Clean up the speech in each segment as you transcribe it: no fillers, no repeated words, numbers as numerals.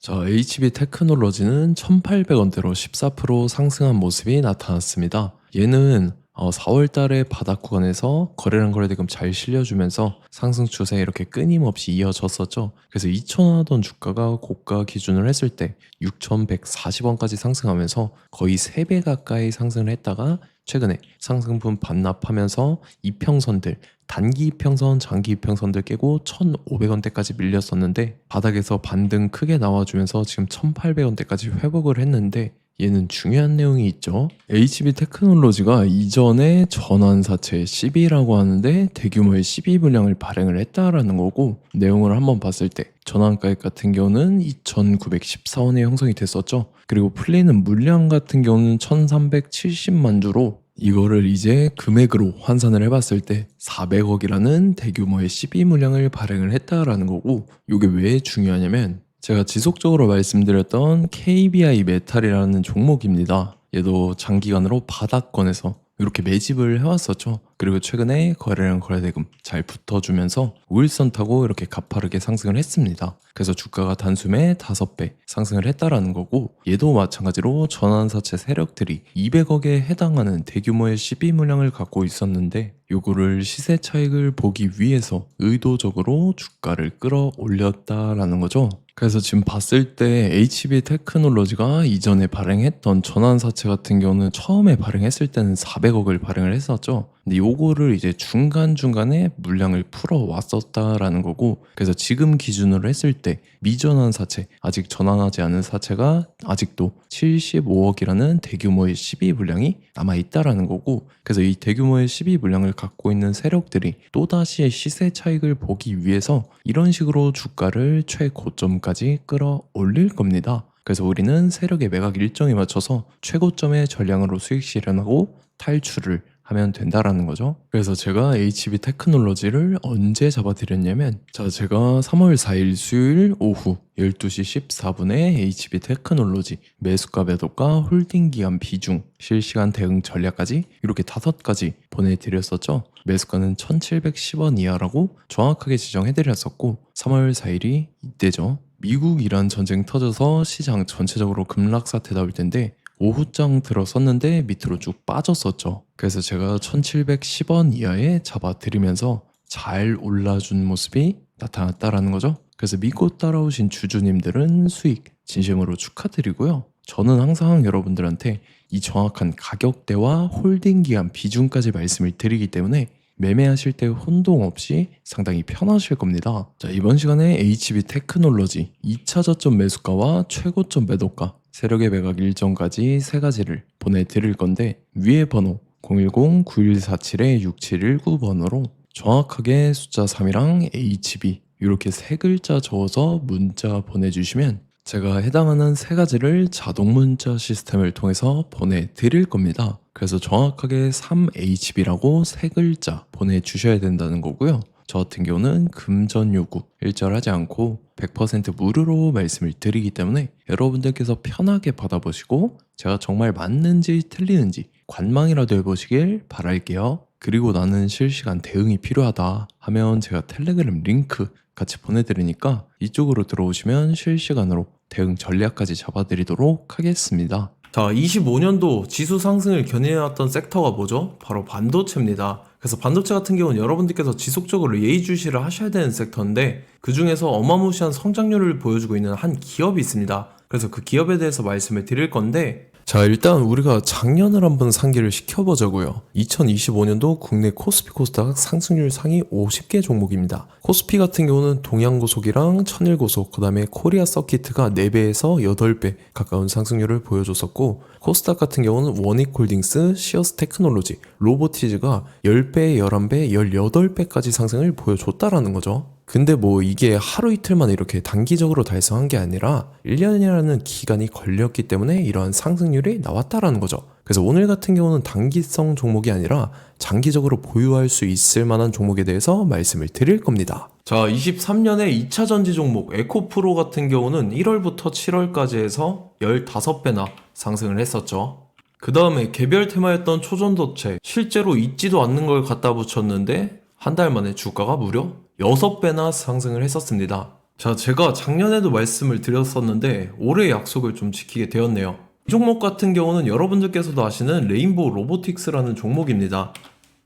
자, HB 테크놀로지는 1,800원대로 14% 상승한 모습이 나타났습니다. 얘는 4월 달에 바닥 구간에서 거래량 거래대금 잘 실려주면서 상승 추세 이렇게 끊임없이 이어졌었죠. 그래서 2,000원 하던 주가가 고가 기준을 했을 때 6,140원까지 상승하면서 거의 3배 가까이 상승을 했다가 최근에 상승분 반납하면서 이평선들 단기 이평선, 장기 이평선들 깨고 1,500원대까지 밀렸었는데 바닥에서 반등 크게 나와주면서 지금 1,800원대까지 회복을 했는데 얘는 중요한 내용이 있죠. HB 테크놀로지가 이전에 전환사채 CB라고 하는데 대규모의 CB 물량을 발행을 했다라는 거고, 내용을 한번 봤을 때 전환가액 같은 경우는 2,914원에 형성이 됐었죠. 그리고 풀리는 물량 같은 경우는 1,370만 주로 이거를 이제 금액으로 환산을 해봤을 때 400억이라는 대규모의 CB 물량을 발행을 했다라는 거고, 이게 왜 중요하냐면 제가 지속적으로 말씀드렸던 KBI 메탈이라는 종목입니다. 얘도 장기간으로 바닥권에서 이렇게 매집을 해왔었죠. 그리고 최근에 거래량 거래대금 잘 붙어주면서 우일선 타고 이렇게 가파르게 상승을 했습니다. 그래서 주가가 단숨에 5배 상승을 했다라는 거고, 얘도 마찬가지로 전환사채 세력들이 200억에 해당하는 대규모의 CB 물량을 갖고 있었는데 요거를 시세 차익을 보기 위해서 의도적으로 주가를 끌어올렸다라는 거죠. 그래서 지금 봤을 때 HB 테크놀로지가 이전에 발행했던 전환사채 같은 경우는 처음에 발행했을 때는 400억을 발행을 했었죠. 근데 요거를 이제 중간중간에 물량을 풀어왔었다라는 거고, 그래서 지금 기준으로 했을 때 미전환 사채, 아직 전환하지 않은 사채가 아직도 75억이라는 대규모의 12 물량이 남아있다라는 거고, 그래서 이 대규모의 12 물량을 갖고 있는 세력들이 또다시 시세 차익을 보기 위해서 이런 식으로 주가를 최고점까지 끌어올릴 겁니다. 그래서 우리는 세력의 매각 일정에 맞춰서 최고점의 전량으로 수익 실현하고 탈출을 하면 된다라는 거죠. 그래서 제가 HB 테크놀로지를 언제 잡아드렸냐면, 자, 제가 3월 4일 수요일 오후 12시 14분에 HB 테크놀로지 매수가 매도가 홀딩 기간 비중 실시간 대응 전략까지 이렇게 5가지 보내드렸었죠. 매수가는 1,710원 이하라고 정확하게 지정해드렸었고, 3월 4일이 이때죠. 미국 이란 전쟁 터져서 시장 전체적으로 급락 사태 나올 텐데 오후장 들어섰는데 밑으로 쭉 빠졌었죠. 그래서 제가 1,710원 이하에 잡아드리면서 잘 올라준 모습이 나타났다라는 거죠. 그래서 믿고 따라오신 주주님들은 수익 진심으로 축하드리고요. 저는 항상 여러분들한테 이 정확한 가격대와 홀딩 기간 비중까지 말씀을 드리기 때문에 매매하실 때 혼동 없이 상당히 편하실 겁니다. 자, 이번 시간에 HB 테크놀로지 2차 저점 매수가와 최고점 매도가, 세력의 매각 일정까지 3가지를 보내드릴 건데, 위에 번호 010-9147-6719번호로 정확하게 숫자 3이랑 HB 이렇게 3글자 적어서 문자 보내주시면 제가 해당하는 3가지를 자동 문자 시스템을 통해서 보내드릴 겁니다. 그래서 정확하게 3HB라고 3글자 보내주셔야 된다는 거고요. 저 같은 경우는 금전 요구 일절하지 않고 100% 무료로 말씀을 드리기 때문에 여러분들께서 편하게 받아보시고 제가 정말 맞는지 틀리는지 관망이라도 해보시길 바랄게요. 그리고 나는 실시간 대응이 필요하다 하면 제가 텔레그램 링크 같이 보내드리니까 이쪽으로 들어오시면 실시간으로 대응 전략까지 잡아드리도록 하겠습니다. 자, 25년도 지수 상승을 견인해왔던 섹터가 뭐죠? 바로 반도체입니다. 그래서 반도체 같은 경우는 여러분들께서 지속적으로 예의주시를 하셔야 되는 섹터인데, 그 중에서 어마무시한 성장률을 보여주고 있는 한 기업이 있습니다. 그래서 그 기업에 대해서 말씀을 드릴 건데, 자, 일단 우리가 작년을 한번 상기를 시켜보자고요. 2025년도 국내 코스피 코스닥 상승률 상위 50개 종목입니다. 코스피 같은 경우는 동양고속이랑 천일고속, 그 다음에 코리아 서키트가 4배에서 8배 가까운 상승률을 보여줬었고, 코스닥 같은 경우는 원익홀딩스, 시어스 테크놀로지, 로보티즈가 10배, 11배, 18배까지 상승을 보여줬다라는 거죠. 근데 뭐 이게 하루 이틀만 이렇게 단기적으로 달성한 게 아니라 1년이라는 기간이 걸렸기 때문에 이러한 상승률이 나왔다라는 거죠. 그래서 오늘 같은 경우는 단기성 종목이 아니라 장기적으로 보유할 수 있을 만한 종목에 대해서 말씀을 드릴 겁니다. 자, 23년에 2차 전지 종목 에코프로 같은 경우는 1월부터 7월까지 해서 15배나 상승을 했었죠. 그 다음에 개별 테마였던 초전도체, 실제로 있지도 않는 걸 갖다 붙였는데 한 달 만에 주가가 무려 6배나 상승을 했었습니다. 자, 제가 작년에도 말씀을 드렸었는데 올해 약속을 좀 지키게 되었네요. 이 종목 같은 경우는 여러분들께서도 아시는 레인보우 로보틱스라는 종목입니다.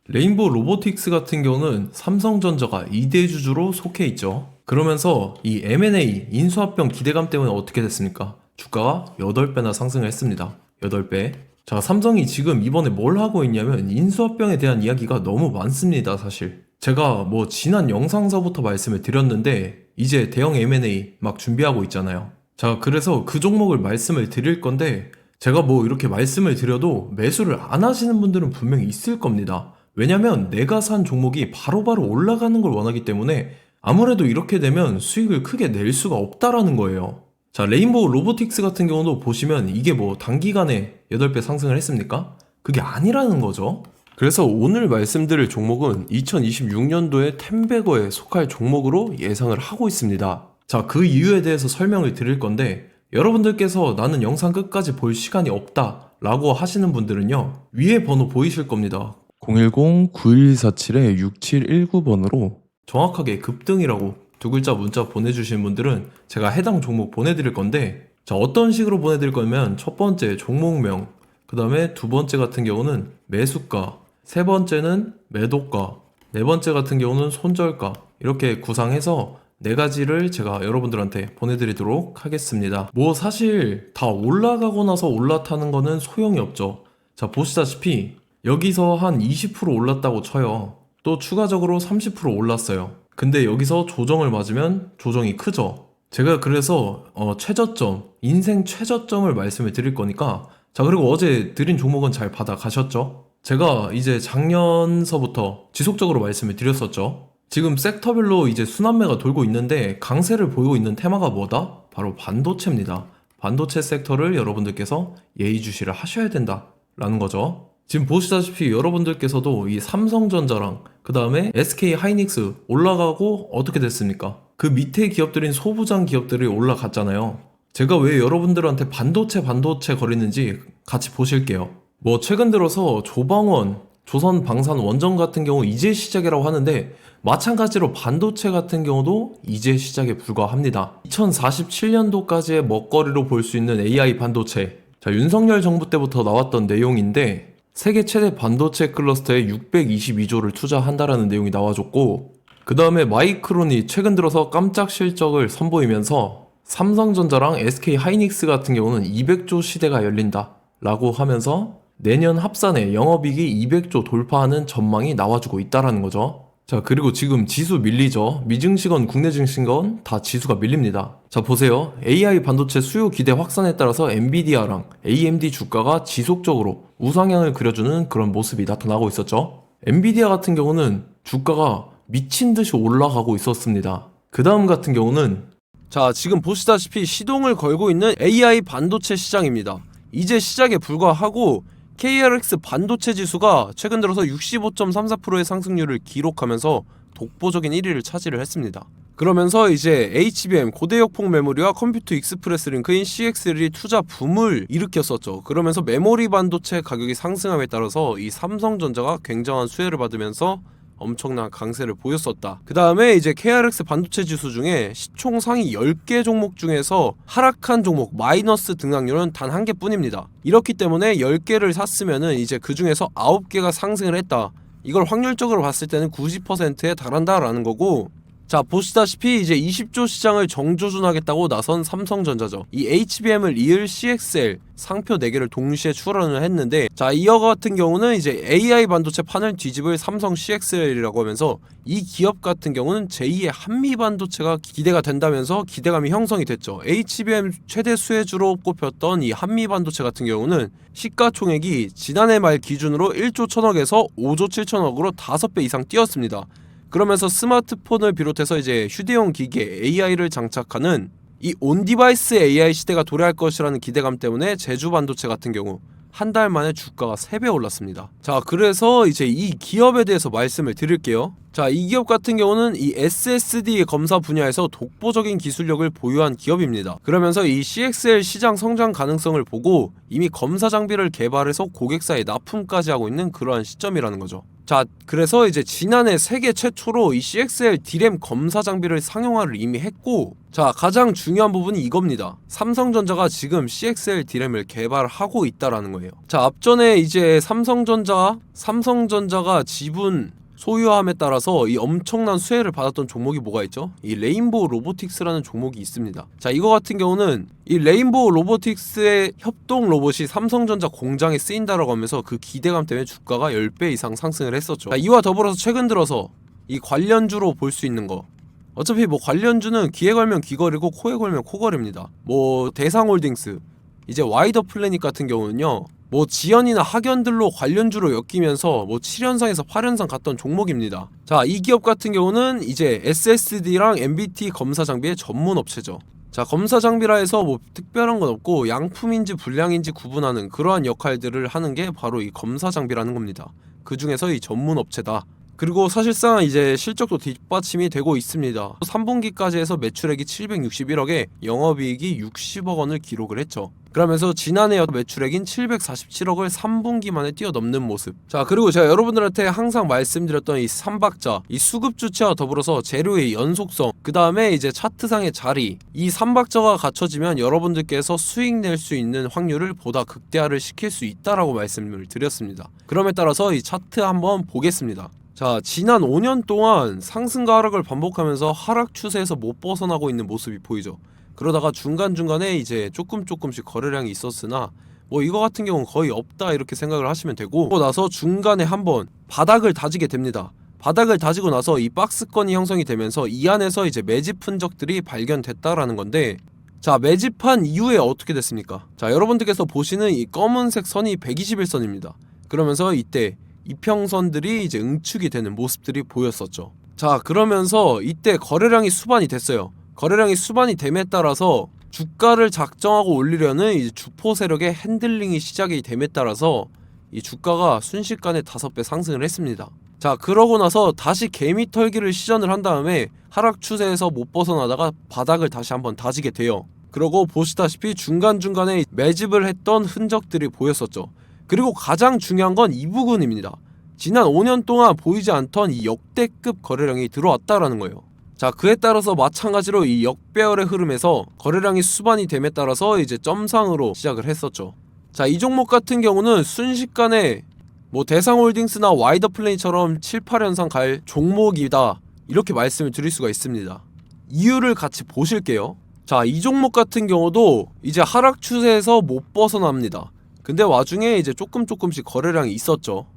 레인보우 로보틱스 같은 경우는 삼성전자가 2대 주주로 속해 있죠. 그러면서 이 M&A 인수합병 기대감 때문에 어떻게 됐습니까? 주가가 8배나 상승을 했습니다. 8배. 자, 삼성이 지금 이번에 뭘 하고 있냐면 인수합병에 대한 이야기가 너무 많습니다, 사실. 제가 뭐 지난 영상서부터 말씀을 드렸는데 이제 대형 M&A 막 준비하고 있잖아요. 자, 그래서 그 종목을 말씀을 드릴 건데 제가 뭐 이렇게 말씀을 드려도 매수를 안 하시는 분들은 분명히 있을 겁니다. 왜냐면 내가 산 종목이 바로바로 올라가는 걸 원하기 때문에 아무래도 이렇게 되면 수익을 크게 낼 수가 없다라는 거예요. 자, 레인보우 로보틱스 같은 경우도 보시면 이게 뭐 단기간에 8배 상승을 했습니까? 그게 아니라는 거죠. 그래서 오늘 말씀드릴 종목은 2026년도에 템베거에 속할 종목으로 예상을 하고 있습니다. 자, 그 이유에 대해서 설명을 드릴 건데 여러분들께서 나는 영상 끝까지 볼 시간이 없다 라고 하시는 분들은요, 위에 번호 보이실 겁니다. 010-9147-6719번으로 정확하게 급등이라고 두 글자 문자 보내주신 분들은 제가 해당 종목 보내드릴 건데, 자, 어떤 식으로 보내드릴 거냐면 첫 번째 종목명, 그 다음에 두 번째 같은 경우는 매수가, 세 번째는 매도가, 네 번째 같은 경우는 손절가, 이렇게 구상해서 네 가지를 제가 여러분들한테 보내드리도록 하겠습니다. 뭐 사실 다 올라가고 나서 올라타는 거는 소용이 없죠. 자, 보시다시피 여기서 한 20% 올랐다고 쳐요. 또 추가적으로 30% 올랐어요. 근데 여기서 조정을 맞으면 조정이 크죠. 제가 그래서 최저점, 인생 최저점을 말씀을 드릴 거니까, 자, 그리고 어제 드린 종목은 잘 받아가셨죠? 제가 이제 작년서부터 지속적으로 말씀을 드렸었죠. 지금 섹터별로 이제 순환매가 돌고 있는데 강세를 보이고 있는 테마가 뭐다? 바로 반도체입니다. 반도체 섹터를 여러분들께서 예의주시를 하셔야 된다라는 거죠. 지금 보시다시피 여러분들께서도 이 삼성전자랑 그 다음에 SK 하이닉스 올라가고 어떻게 됐습니까? 그 밑에 기업들인 소부장 기업들이 올라갔잖아요. 제가 왜 여러분들한테 반도체 거리는지 같이 보실게요. 뭐 최근 들어서 조방원, 조선방산원전 같은 경우 이제 시작이라고 하는데 마찬가지로 반도체 같은 경우도 이제 시작에 불과합니다. 2047년도까지의 먹거리로 볼 수 있는 AI 반도체. 자, 윤석열 정부 때부터 나왔던 내용인데 세계 최대 반도체 클러스터에 622조를 투자한다라는 내용이 나와줬고, 그 다음에 마이크론이 최근 들어서 깜짝 실적을 선보이면서 삼성전자랑 SK 하이닉스 같은 경우는 200조 시대가 열린다 라고 하면서 내년 합산에 영업이익이 200조 돌파하는 전망이 나와주고 있다라는 거죠. 자, 그리고 지금 지수 밀리죠. 미증시건 국내 증시건 다 지수가 밀립니다. 자, 보세요. AI 반도체 수요 기대 확산에 따라서 엔비디아랑 AMD 주가가 지속적으로 우상향을 그려주는 그런 모습이 나타나고 있었죠. 엔비디아 같은 경우는 주가가 미친 듯이 올라가고 있었습니다. 그 다음 같은 경우는, 자, 지금 보시다시피 시동을 걸고 있는 AI 반도체 시장입니다. 이제 시작에 불과하고 KRX 반도체 지수가 최근 들어서 65.34%의 상승률을 기록하면서 독보적인 1위를 차지를 했습니다. 그러면서 이제 HBM 고대역폭 메모리와 컴퓨터 익스프레스 링크인 CXL이 투자 붐을 일으켰었죠. 그러면서 메모리 반도체 가격이 상승함에 따라서 이 삼성전자가 굉장한 수혜를 받으면서 엄청난 강세를 보였었다. 그 다음에 이제 KRX 반도체 지수 중에 시총 상위 10개 종목 중에서 하락한 종목 마이너스 등락률은 단 한 개뿐입니다. 이렇기 때문에 10개를 샀으면은 이제 그 중에서 9개가 상승을 했다. 이걸 확률적으로 봤을 때는 90%에 달한다라는 거고, 자, 보시다시피 이제 20조 시장을 정조준하겠다고 나선 삼성전자죠. 이 HBM을 이을 CXL 상표 4개를 동시에 출원을 했는데, 자, 이어 같은 경우는 이제 AI 반도체 판을 뒤집을 삼성 CXL이라고 하면서 이 기업 같은 경우는 제2의 한미 반도체가 기대가 된다면서 기대감이 형성이 됐죠. HBM 최대 수혜주로 꼽혔던 이 한미 반도체 같은 경우는 시가총액이 지난해 말 기준으로 1조 1000억에서 5조 7천억으로 5배 이상 뛰었습니다. 그러면서 스마트폰을 비롯해서 이제 휴대용 기기에 AI를 장착하는 이 온디바이스 AI 시대가 도래할 것이라는 기대감 때문에 제주 반도체 같은 경우 한 달 만에 주가가 3배 올랐습니다. 자, 그래서 이제 이 기업에 대해서 말씀을 드릴게요. 자, 이 기업 같은 경우는 이 SSD 검사 분야에서 독보적인 기술력을 보유한 기업입니다. 그러면서 이 CXL 시장 성장 가능성을 보고 이미 검사 장비를 개발해서 고객사에 납품까지 하고 있는 그러한 시점이라는 거죠. 자, 그래서 이제 지난해 세계 최초로 이 CXL D램 검사 장비를 상용화를 이미 했고, 자, 가장 중요한 부분이 이겁니다. 삼성전자가 지금 CXL D램을 개발하고 있다라는 거예요. 자, 앞전에 이제 삼성전자가 지분 소유함에 따라서 이 엄청난 수혜를 받았던 종목이 뭐가 있죠? 이 레인보우 로보틱스라는 종목이 있습니다. 자, 이거 같은 경우는 이 레인보우 로보틱스의 협동 로봇이 삼성전자 공장에 쓰인다라고 하면서 그 기대감 때문에 주가가 10배 이상 상승을 했었죠. 자, 이와 더불어서 최근 들어서 이 관련주로 볼 수 있는 거, 어차피 뭐 관련주는 귀에 걸면 귀걸이고 코에 걸면 코걸이입니다. 뭐 대상홀딩스, 이제 와이더 플래닛 같은 경우는요, 뭐 지연이나 학연들로 관련주로 엮이면서 뭐 7연상에서 8연상 갔던 종목입니다. 자, 이 기업 같은 경우는 이제 SSD랑 MBT 검사 장비의 전문 업체죠. 자, 검사 장비라 해서 뭐 특별한 건 없고 양품인지 불량인지 구분하는 그러한 역할들을 하는 게 바로 이 검사 장비라는 겁니다. 그 중에서 이 전문 업체다. 그리고 사실상 이제 실적도 뒷받침이 되고 있습니다. 3분기까지 해서 매출액이 761억에 영업이익이 60억 원을 기록을 했죠. 그러면서 지난해 매출액인 747억을 3분기 만에 뛰어넘는 모습. 자, 그리고 제가 여러분들한테 항상 말씀드렸던 이 3박자, 이 수급 주체와 더불어서 재료의 연속성, 그 다음에 이제 차트상의 자리, 이 3박자가 갖춰지면 여러분들께서 수익 낼 수 있는 확률을 보다 극대화를 시킬 수 있다라고 말씀을 드렸습니다. 그럼에 따라서 이 차트 한번 보겠습니다. 자, 지난 5년 동안 상승과 하락을 반복하면서 하락 추세에서 못 벗어나고 있는 모습이 보이죠. 그러다가 중간중간에 이제 조금씩 거래량이 있었으나 뭐 이거 같은 경우는 거의 없다 이렇게 생각을 하시면 되고, 그러고 나서 중간에 한번 바닥을 다지게 됩니다. 바닥을 다지고 나서 이 박스권이 형성이 되면서 이 안에서 이제 매집 흔적들이 발견됐다라는 건데, 자, 매집한 이후에 어떻게 됐습니까? 자, 여러분들께서 보시는 이 검은색 선이 121선입니다. 그러면서 이때 이평선들이 이제 응축이 되는 모습들이 보였었죠. 자, 그러면서 이때 거래량이 수반이 됐어요. 거래량이 수반이 됨에 따라서 주가를 작정하고 올리려는 이제 주포 세력의 핸들링이 시작이 됨에 따라서 이 주가가 순식간에 5배 상승을 했습니다. 자, 그러고 나서 다시 개미 털기를 시전을 한 다음에 하락 추세에서 못 벗어나다가 바닥을 다시 한번 다지게 돼요. 그러고 보시다시피 중간중간에 매집을 했던 흔적들이 보였었죠. 그리고 가장 중요한 건 이 부분입니다. 지난 5년 동안 보이지 않던 이 역대급 거래량이 들어왔다라는 거예요. 자, 그에 따라서 마찬가지로 이 역배열의 흐름에서 거래량이 수반이 됨에 따라서 이제 점상으로 시작을 했었죠. 자, 이 종목 같은 경우는 순식간에 뭐 대상홀딩스나 와이더 플레이처럼 7, 8연상 갈 종목이다 이렇게 말씀을 드릴 수가 있습니다. 이유를 같이 보실게요. 자, 이 종목 같은 경우도 이제 하락 추세에서 못 벗어납니다. 근데 와중에 이제 조금씩 거래량이 있었죠.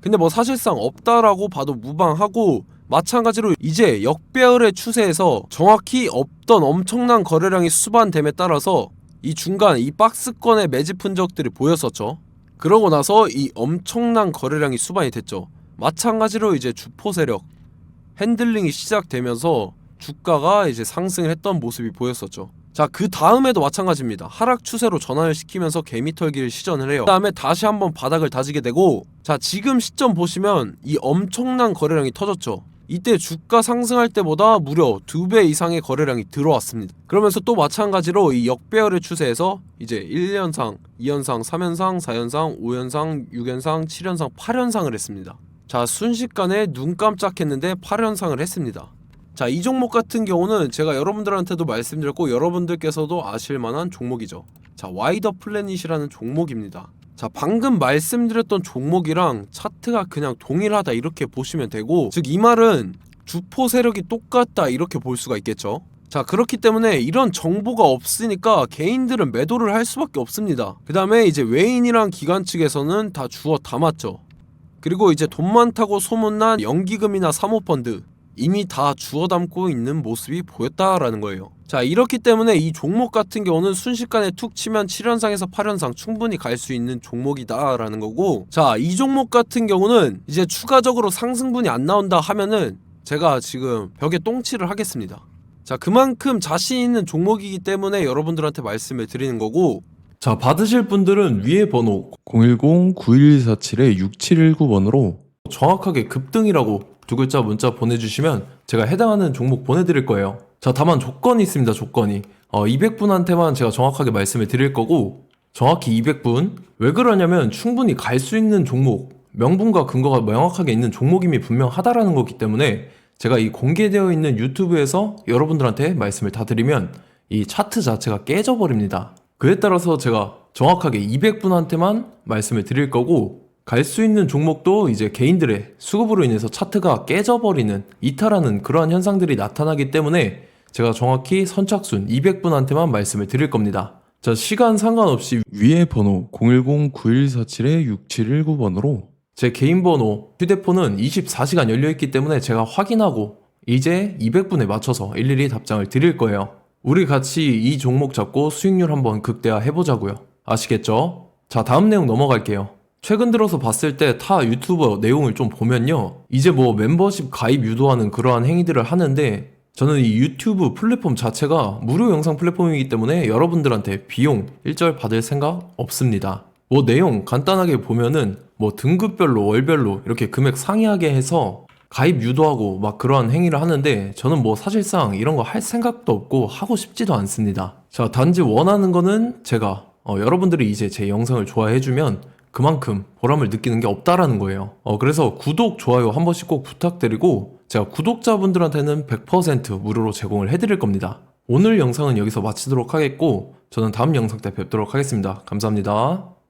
근데 뭐 사실상 없다라고 봐도 무방하고, 마찬가지로 이제 역배열의 추세에서 정확히 없던 엄청난 거래량이 수반됨에 따라서 이 중간 이 박스권의 매집 흔적들이 보였었죠. 그러고 나서 이 엄청난 거래량이 수반이 됐죠. 마찬가지로 이제 주포 세력 핸들링이 시작되면서 주가가 이제 상승을 했던 모습이 보였었죠. 자, 그 다음에도 마찬가지입니다. 하락 추세로 전환을 시키면서 개미털기를 시전을 해요. 그 다음에 다시 한번 바닥을 다지게 되고, 자, 지금 시점 보시면 이 엄청난 거래량이 터졌죠. 이때 주가 상승할 때보다 무려 2배 이상의 거래량이 들어왔습니다. 그러면서 또 마찬가지로 이 역배열의 추세에서 이제 1연상, 2연상, 3연상, 4연상, 5연상, 6연상, 7연상, 8연상을 했습니다. 자, 순식간에 눈 깜짝했는데 8연상을 했습니다. 자, 이 종목 같은 경우는 제가 여러분들한테도 말씀드렸고 여러분들께서도 아실만한 종목이죠. 자, 와이더 플래닛이라는 종목입니다. 자, 방금 말씀드렸던 종목이랑 차트가 그냥 동일하다 이렇게 보시면 되고, 즉 이 말은 주포 세력이 똑같다 이렇게 볼 수가 있겠죠. 자, 그렇기 때문에 이런 정보가 없으니까 개인들은 매도를 할 수밖에 없습니다. 그 다음에 이제 외인이랑 기관 측에서는 다 주워 담았죠. 그리고 이제 돈 많다고 소문난 연기금이나 사모펀드 이미 다 주워 담고 있는 모습이 보였다라는 거예요. 자, 이렇기 때문에 이 종목 같은 경우는 순식간에 툭 치면 7연상에서 8연상 충분히 갈 수 있는 종목이다 라는 거고, 자, 이 종목 같은 경우는 이제 추가적으로 상승분이 안 나온다 하면은 제가 지금 벽에 똥칠을 하겠습니다. 자, 그만큼 자신 있는 종목이기 때문에 여러분들한테 말씀을 드리는 거고, 자, 받으실 분들은 위에 번호 010-9147-6719번으로 정확하게 급등이라고 두 글자 문자 보내주시면 제가 해당하는 종목 보내드릴 거예요. 자, 다만 조건이 있습니다. 조건이 200분한테만 제가 정확하게 말씀을 드릴 거고, 정확히 200분. 왜 그러냐면 충분히 갈 수 있는 종목, 명분과 근거가 명확하게 있는 종목임이 분명하다라는 거기 때문에 제가 이 공개되어 있는 유튜브에서 여러분들한테 말씀을 다 드리면 이 차트 자체가 깨져버립니다. 그에 따라서 제가 정확하게 200분한테만 말씀을 드릴 거고, 갈 수 있는 종목도 이제 개인들의 수급으로 인해서 차트가 깨져버리는, 이탈하는 그러한 현상들이 나타나기 때문에 제가 정확히 선착순 200분한테만 말씀을 드릴 겁니다. 자, 시간 상관없이 위에 번호 010-9147-6719번으로 제 개인 번호, 휴대폰은 24시간 열려있기 때문에 제가 확인하고 이제 200분에 맞춰서 일일이 답장을 드릴 거예요. 우리 같이 이 종목 잡고 수익률 한번 극대화 해보자고요. 아시겠죠? 자, 다음 내용 넘어갈게요. 최근 들어서 봤을 때 타 유튜버 내용을 좀 보면요, 이제 뭐 멤버십 가입 유도하는 그러한 행위들을 하는데, 저는 이 유튜브 플랫폼 자체가 무료 영상 플랫폼이기 때문에 여러분들한테 비용 일절 받을 생각 없습니다. 뭐 내용 간단하게 보면은 뭐 등급별로 월별로 이렇게 금액 상이하게 해서 가입 유도하고 막 그러한 행위를 하는데, 저는 뭐 사실상 이런 거 할 생각도 없고 하고 싶지도 않습니다. 자, 단지 원하는 거는 제가 여러분들이 이제 제 영상을 좋아해주면 그만큼 보람을 느끼는 게 없다라는 거예요. 그래서 구독, 좋아요 한 번씩 꼭 부탁드리고, 제가 구독자분들한테는 100% 무료로 제공을 해드릴 겁니다. 오늘 영상은 여기서 마치도록 하겠고, 저는 다음 영상 때 뵙도록 하겠습니다. 감사합니다.